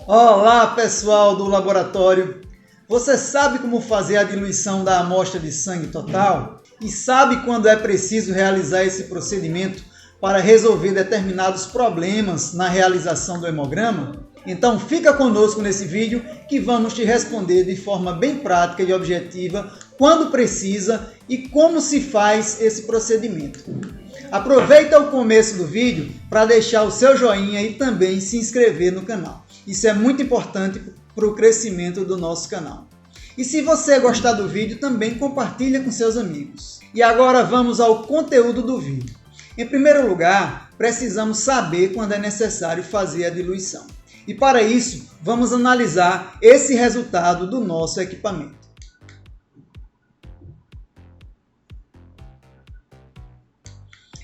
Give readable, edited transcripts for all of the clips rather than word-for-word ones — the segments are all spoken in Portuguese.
Olá pessoal do laboratório, você sabe como fazer a diluição da amostra de sangue total? E sabe quando é preciso realizar esse procedimento para resolver determinados problemas na realização do hemograma? Então fica conosco nesse vídeo que vamos te responder de forma bem prática e objetiva quando precisa e como se faz esse procedimento. Aproveita o começo do vídeo para deixar o seu joinha e também se inscrever no canal. Isso é muito importante para o crescimento do nosso canal. E se você gostar do vídeo, também compartilha com seus amigos. E agora vamos ao conteúdo do vídeo. Em primeiro lugar, precisamos saber quando é necessário fazer a diluição. E para isso, vamos analisar esse resultado do nosso equipamento.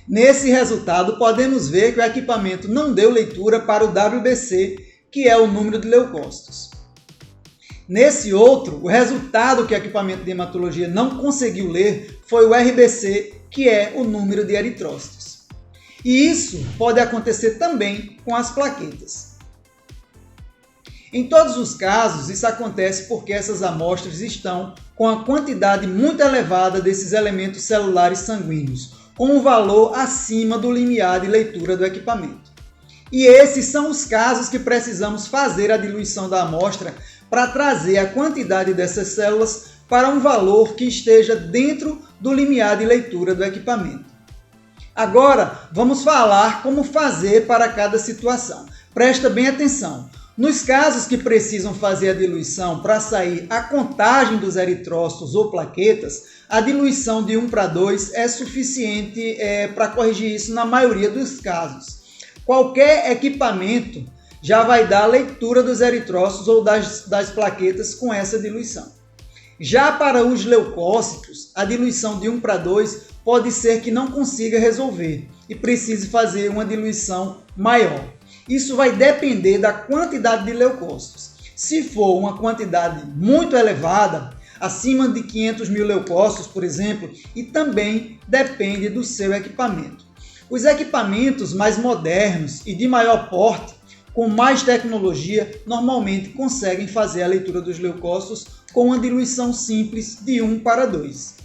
Nesse resultado, podemos ver que o equipamento não deu leitura para o WBC, que é o número de leucócitos. Nesse outro, o resultado que o equipamento de hematologia não conseguiu ler foi o RBC, que é o número de eritrócitos. E isso pode acontecer também com as plaquetas. Em todos os casos, isso acontece porque essas amostras estão com a quantidade muito elevada desses elementos celulares sanguíneos, com um valor acima do limiar de leitura do equipamento. E esses são os casos que precisamos fazer a diluição da amostra para trazer a quantidade dessas células para um valor que esteja dentro do limiar de leitura do equipamento. Agora, vamos falar como fazer para cada situação. Presta bem atenção. Nos casos que precisam fazer a diluição para sair a contagem dos eritrócitos ou plaquetas, a diluição de 1:2 é suficiente para corrigir isso na maioria dos casos. Qualquer equipamento já vai dar a leitura dos eritrócitos ou das plaquetas com essa diluição. Já para os leucócitos, a diluição de 1:2 pode ser que não consiga resolver e precise fazer uma diluição maior. Isso vai depender da quantidade de leucócitos. Se for uma quantidade muito elevada, acima de 500 mil leucócitos, por exemplo, e também depende do seu equipamento. Os equipamentos mais modernos e de maior porte, com mais tecnologia, normalmente conseguem fazer a leitura dos leucócitos com uma diluição simples de 1:2.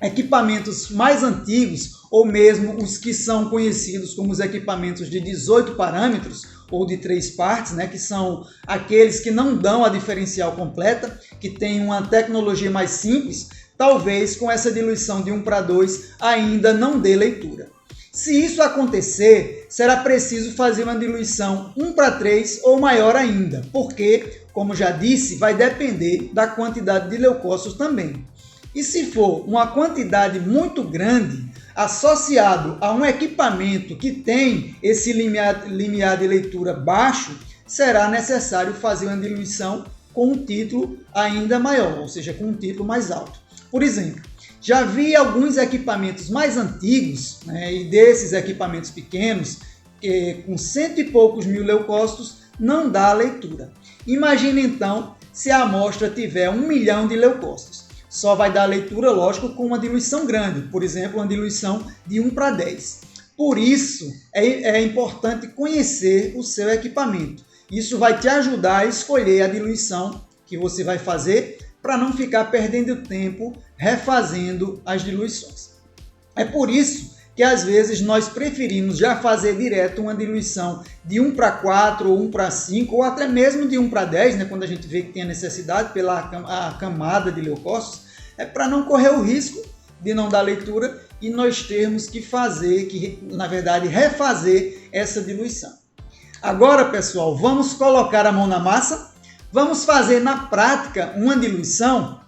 Equipamentos mais antigos, ou mesmo os que são conhecidos como os equipamentos de 18 parâmetros, ou de 3 partes, que são aqueles que não dão a diferencial completa, que têm uma tecnologia mais simples, talvez com essa diluição de 1:2 ainda não dê leitura. Se isso acontecer, será preciso fazer uma diluição 1:3 ou maior ainda, porque, como já disse, vai depender da quantidade de leucócitos também. E se for uma quantidade muito grande, associado a um equipamento que tem esse limiar de leitura baixo, será necessário fazer uma diluição com um título ainda maior, ou seja, com um título mais alto. Por exemplo, já vi alguns equipamentos mais antigos, e desses equipamentos pequenos, com 100 e poucos mil leucócitos, não dá a leitura. Imagine então se a amostra tiver 1 milhão de leucócitos. Só vai dar leitura, lógico, com uma diluição grande, por exemplo, uma diluição de 1:10. Por isso, é importante conhecer o seu equipamento. Isso vai te ajudar a escolher a diluição que você vai fazer para não ficar perdendo tempo refazendo as diluições. É por isso que às vezes nós preferimos já fazer direto uma diluição de 1:4 ou 1:5 ou até mesmo de 1:10, quando a gente vê que tem a necessidade pela a camada de leucócitos, para não correr o risco de não dar leitura e nós termos que na verdade, refazer essa diluição. Agora, pessoal, vamos colocar a mão na massa, vamos fazer na prática uma diluição.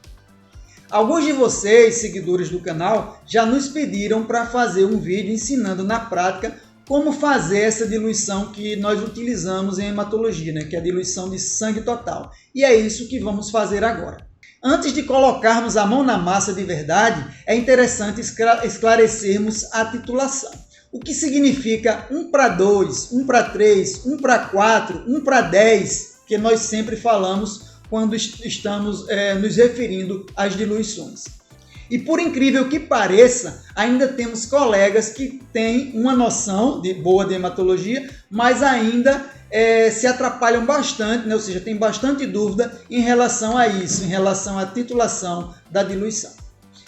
Alguns de vocês, seguidores do canal, já nos pediram para fazer um vídeo ensinando na prática como fazer essa diluição que nós utilizamos em hematologia, que é a diluição de sangue total. E é isso que vamos fazer agora. Antes de colocarmos a mão na massa de verdade, é interessante esclarecermos a titulação. O que significa 1:2, 1:3, 1:4, 1:10, que nós sempre falamos quando estamos nos referindo às diluições. E por incrível que pareça, ainda temos colegas que têm uma noção boa de hematologia, mas ainda se atrapalham bastante, né? Ou seja, tem bastante dúvida em relação a isso, em relação à titulação da diluição.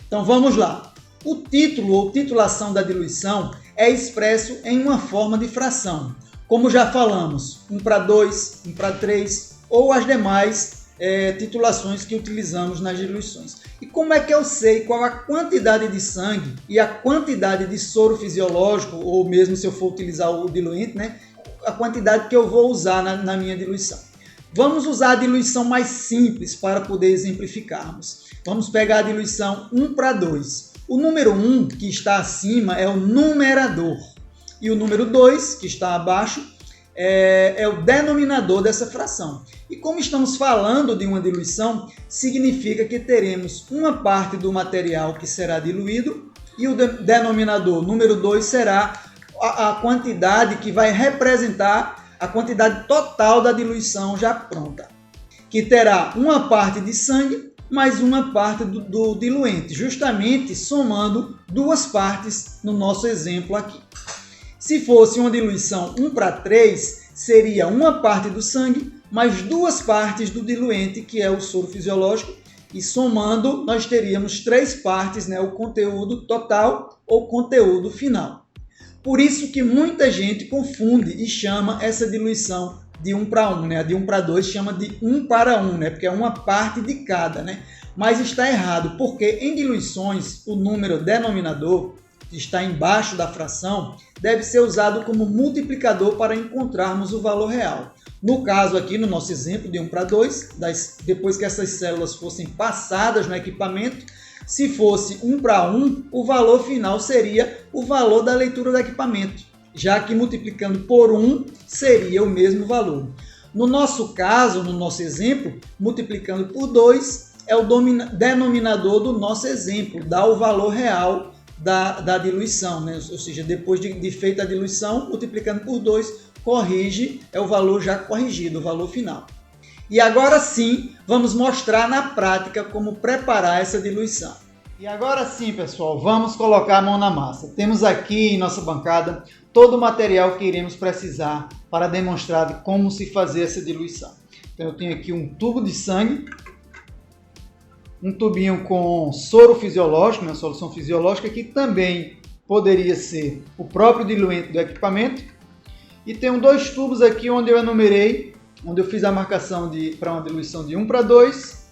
Então vamos lá. O título ou titulação da diluição é expresso em uma forma de fração, como já falamos, 1:2, 1:3 ou as demais titulações que utilizamos nas diluições. E como é que eu sei qual a quantidade de sangue e a quantidade de soro fisiológico, ou mesmo se eu for utilizar o diluente, né, a quantidade que eu vou usar na minha diluição? Vamos usar a diluição mais simples para poder exemplificarmos. Vamos pegar a diluição 1:2. O número 1, que está acima, é o numerador. E o número 2, que está abaixo, é o denominador dessa fração. E como estamos falando de uma diluição, significa que teremos uma parte do material que será diluído e o denominador número 2 será a quantidade que vai representar a quantidade total da diluição já pronta, que terá uma parte de sangue mais uma parte do diluente, justamente somando duas partes no nosso exemplo aqui. Se fosse uma diluição 1:3, seria uma parte do sangue mais duas partes do diluente, que é o soro fisiológico, e somando nós teríamos 3 partes, né, o conteúdo total ou conteúdo final. Por isso que muita gente confunde e chama essa diluição de 1:1, né? A de 1:2 chama de 1:1, né? Porque é uma parte de cada, né? Mas está errado, porque em diluições o número denominador, que está embaixo da fração, deve ser usado como multiplicador para encontrarmos o valor real. No caso aqui, no nosso exemplo de 1:2, depois que essas células fossem passadas no equipamento, se fosse 1:1, o valor final seria o valor da leitura do equipamento, já que multiplicando por 1 seria o mesmo valor. No nosso caso, no nosso exemplo, multiplicando por 2 é o denominador do nosso exemplo, dá o valor real da diluição, né? Ou seja, depois de feita a diluição, multiplicando por 2, corrige, é o valor já corrigido, o valor final. E agora sim, vamos mostrar na prática como preparar essa diluição. E agora sim, pessoal, vamos colocar a mão na massa. Temos aqui em nossa bancada todo o material que iremos precisar para demonstrar como se fazer essa diluição. Então eu tenho aqui um tubo de sangue, um tubinho com soro fisiológico, uma solução fisiológica, que também poderia ser o próprio diluente do equipamento. E tenho 2 tubos aqui onde eu enumerei, onde eu fiz a marcação para uma diluição de 1:2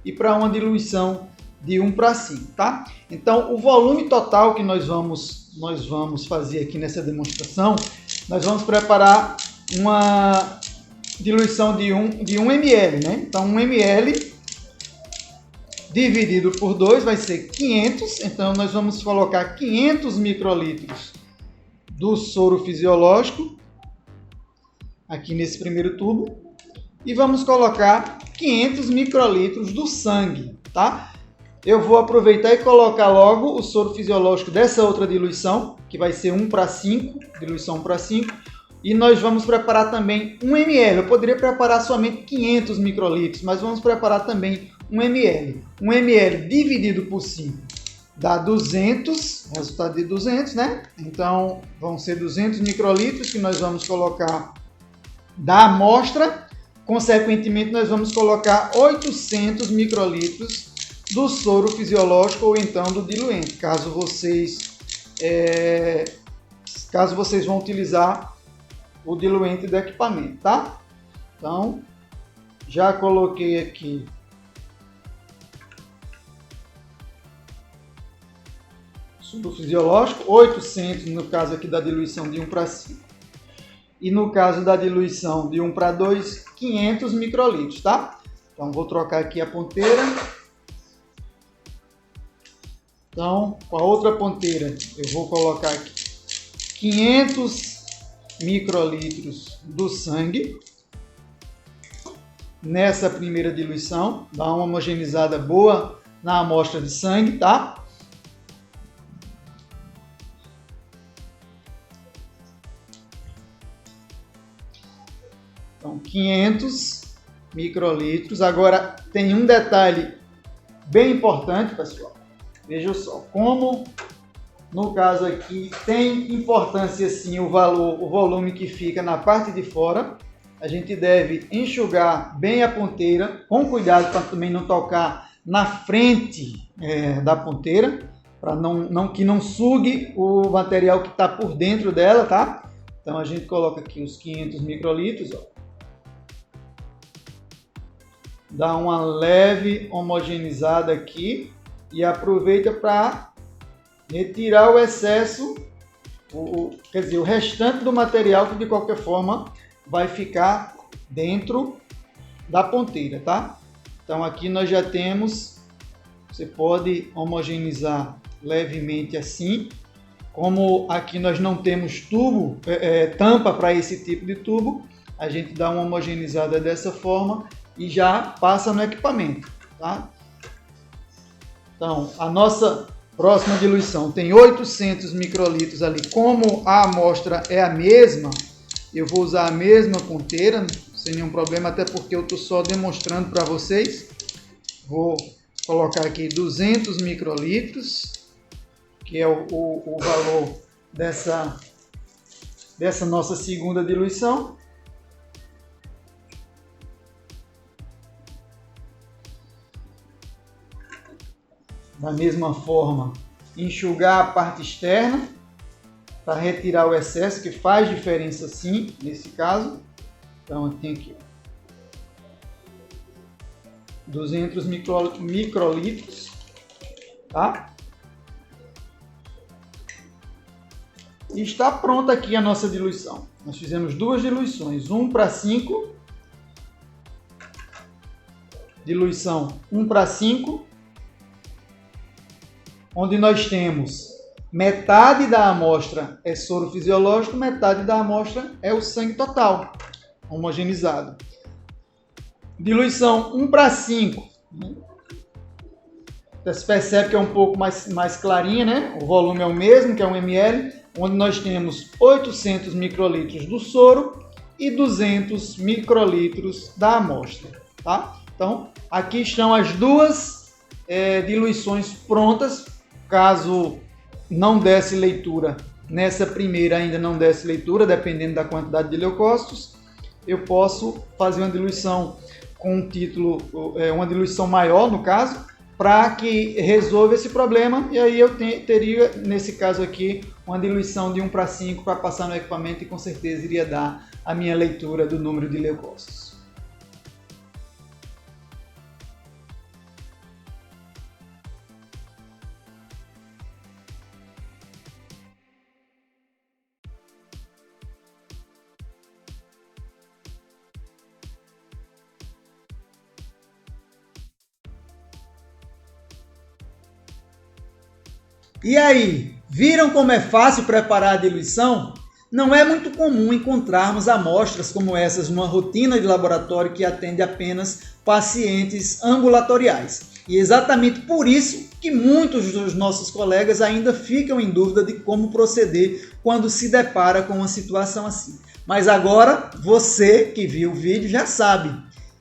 e para uma diluição de 1:5, tá? Então, o volume total que nós vamos fazer aqui nessa demonstração, nós vamos preparar uma diluição de 1 ml, né? Então, 1 ml dividido por 2 vai ser 500, então nós vamos colocar 500 microlitros do soro fisiológico aqui nesse primeiro tubo e vamos colocar 500 microlitros do sangue, tá? Eu vou aproveitar e colocar logo o soro fisiológico dessa outra diluição, que vai ser 1:5, diluição 1:5, e nós vamos preparar também 1 ml. Eu poderia preparar somente 500 microlitros, mas vamos preparar também 1 ml. 1 ml dividido por 5 dá 200, resultado de 200, né? Então, vão ser 200 microlitros que nós vamos colocar da amostra. Consequentemente, nós vamos colocar 800 microlitros do soro fisiológico ou então do diluente, caso vocês vão utilizar o diluente do equipamento, tá? Então, já coloquei aqui soro fisiológico, 800 no caso aqui da diluição de 1:5. E no caso da diluição de 1:2, 500 microlitros, tá? Então, vou trocar aqui a ponteira. Então, com a outra ponteira, eu vou colocar aqui 500 microlitros do sangue nessa primeira diluição. Dá uma homogeneizada boa na amostra de sangue, tá? Então, 500 microlitros. Agora, tem um detalhe bem importante, pessoal. Veja só, como No caso aqui, tem importância sim o volume que fica na parte de fora. A gente deve enxugar bem a ponteira, com cuidado para também não tocar na frente da ponteira, para que não sugue o material que está por dentro dela, tá? Então a gente coloca aqui os 500 microlitros, ó. Dá uma leve homogeneizada aqui e aproveita para retirar o excesso, quer dizer, o restante do material que de qualquer forma vai ficar dentro da ponteira, tá? Então aqui nós já temos, você pode homogeneizar levemente assim, como aqui nós não temos tubo, tampa para esse tipo de tubo, a gente dá uma homogeneizada dessa forma e já passa no equipamento, tá? Então a nossa próxima diluição tem 800 microlitros ali. Como a amostra é a mesma, eu vou usar a mesma ponteira, sem nenhum problema, até porque eu estou só demonstrando para vocês. Vou colocar aqui 200 microlitros, que é o valor dessa nossa segunda diluição. Da mesma forma, enxugar a parte externa para retirar o excesso, que faz diferença sim, nesse caso. Então eu tenho aqui 200 microlitros, tá? E está pronta aqui a nossa diluição. Nós fizemos duas diluições, 1:5, diluição 1:5, onde nós temos metade da amostra é soro fisiológico, metade da amostra é o sangue total, homogeneizado. Diluição 1:5, você percebe que é um pouco mais clarinha, né? O volume é o mesmo, que é 1 ml, onde nós temos 800 microlitros do soro e 200 microlitros da amostra, tá? Então, aqui estão as duas diluições prontas. Caso não desse leitura, nessa primeira ainda não desse leitura, dependendo da quantidade de leucócitos, eu posso fazer uma diluição com um título, uma diluição maior no caso, para que resolva esse problema, e aí eu teria, nesse caso aqui, uma diluição de 1:5 para passar no equipamento e com certeza iria dar a minha leitura do número de leucócitos. E aí, viram como é fácil preparar a diluição? Não é muito comum encontrarmos amostras como essas numa rotina de laboratório que atende apenas pacientes ambulatoriais. E exatamente por isso que muitos dos nossos colegas ainda ficam em dúvida de como proceder quando se depara com uma situação assim. Mas agora, você que viu o vídeo já sabe.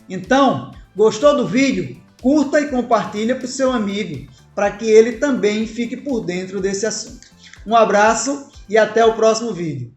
Então, gostou do vídeo? Curta e compartilha para o seu amigo, para que ele também fique por dentro desse assunto. Um abraço e até o próximo vídeo.